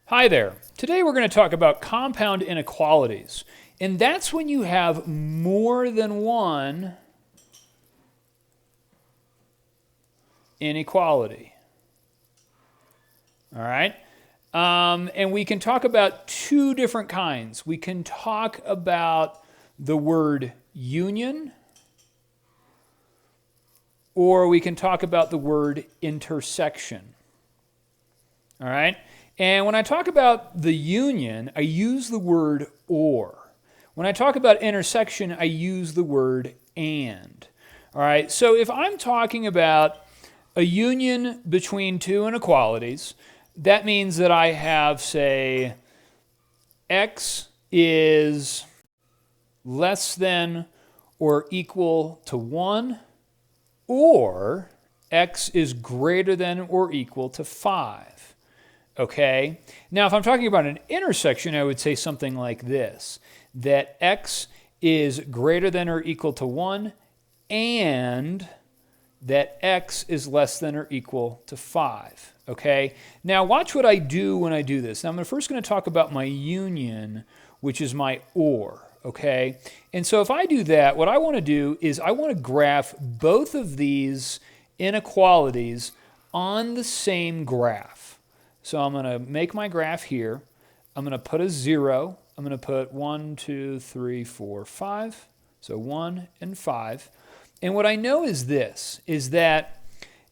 Hi there. Today we're going to talk about compound inequalities. And that's when you have more than one inequality. All right? And we can talk about two different kinds. We can talk about the word union, or we can talk about the word intersection. All right? And when I talk about the union, I use the word or. When I talk about intersection, I use the word and. All right, so if I'm talking about a union between two inequalities, that means that I have, say, x is less than or equal to 1, or x is greater than or equal to 5. Okay, now if I'm talking about an intersection, I would say something like this, that x is greater than or equal to 1 and that x is less than or equal to 5. Okay, now watch what I do when I do this. Now I'm first going to talk about my union, which is my or. Okay, and so if I do that, what I want to do is I want to graph both of these inequalities on the same graph. So I'm going to make my graph here. I'm going to put a 0. I'm going to put 1, 2, 3, 4, 5. So 1 and 5. And what I know is this, is that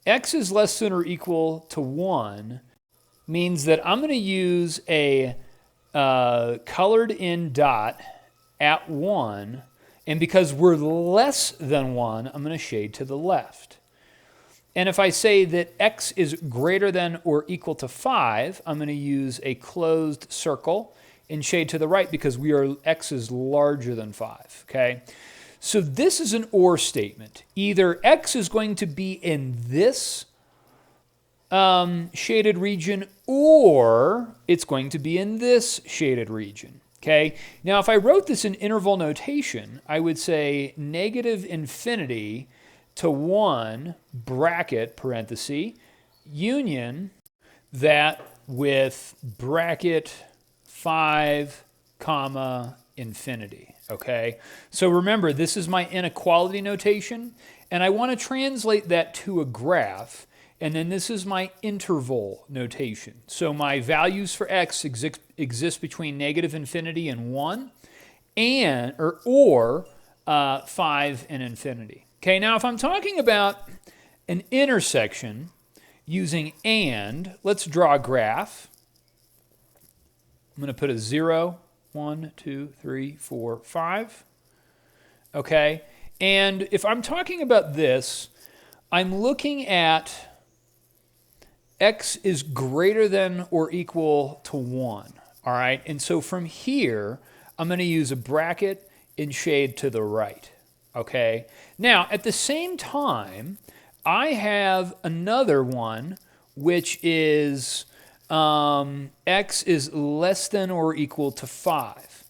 x is less than or equal to 1 means that I'm going to use a colored in dot at 1. And because we're less than 1, I'm going to shade to the left. And if I say that x is greater than or equal to 5, I'm going to use a closed circle and shade to the right because x is larger than 5. Okay? So this is an or statement. Either x is going to be in this shaded region or it's going to be in this shaded region. Okay? Now if I wrote this in interval notation, I would say negative infinity to 1 bracket parenthesis union that with bracket 5 comma infinity. Okay, so remember this is my inequality notation and I want to translate that to a graph, and then this is my interval notation. So my values for x exist between negative infinity and 1 and or 5 and infinity. Okay, now if I'm talking about an intersection using and, let's draw a graph. I'm going to put a 0, 1, 2, 3, 4, 5. Okay, and if I'm talking about this, I'm looking at x is greater than or equal to 1. All right, and so from here, I'm going to use a bracket and shade to the right. Okay, now at the same time, I have another one which is x is less than or equal to 5.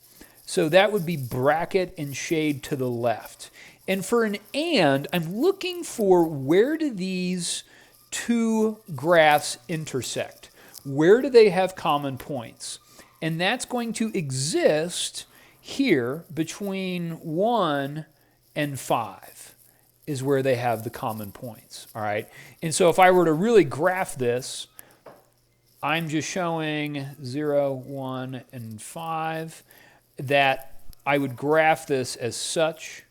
So that would be bracket and shade to the left. And for an and, I'm looking for where do these two graphs intersect? Where do they have common points? And that's going to exist here between 1 and 5 is where they have the common points, all right? And so if I were to really graph this, I'm just showing 0, 1, and 5, that I would graph this as such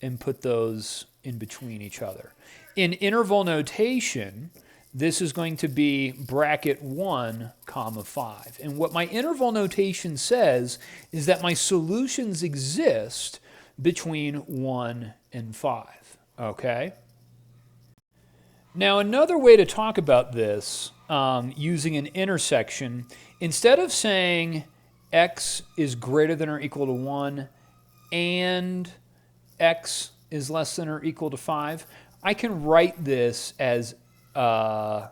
and put those in between each other. In interval notation, this is going to be bracket 1, comma 5. And what my interval notation says is that my solutions exist between 1 and 5, okay? Now another way to talk about this using an intersection, instead of saying x is greater than or equal to 1 and x is less than or equal to 5, I can write this as 1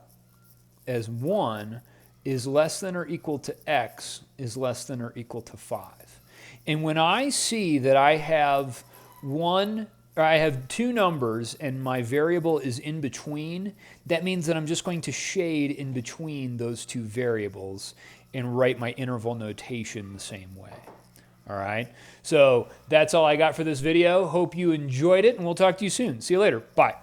is less than or equal to x is less than or equal to 5. And when I see that I have one I have two numbers and my variable is in between, that means that I'm just going to shade in between those two variables and write my interval notation the same way. All right, so that's all I got for this video. Hope you enjoyed it, and we'll talk to you soon. See you later. Bye.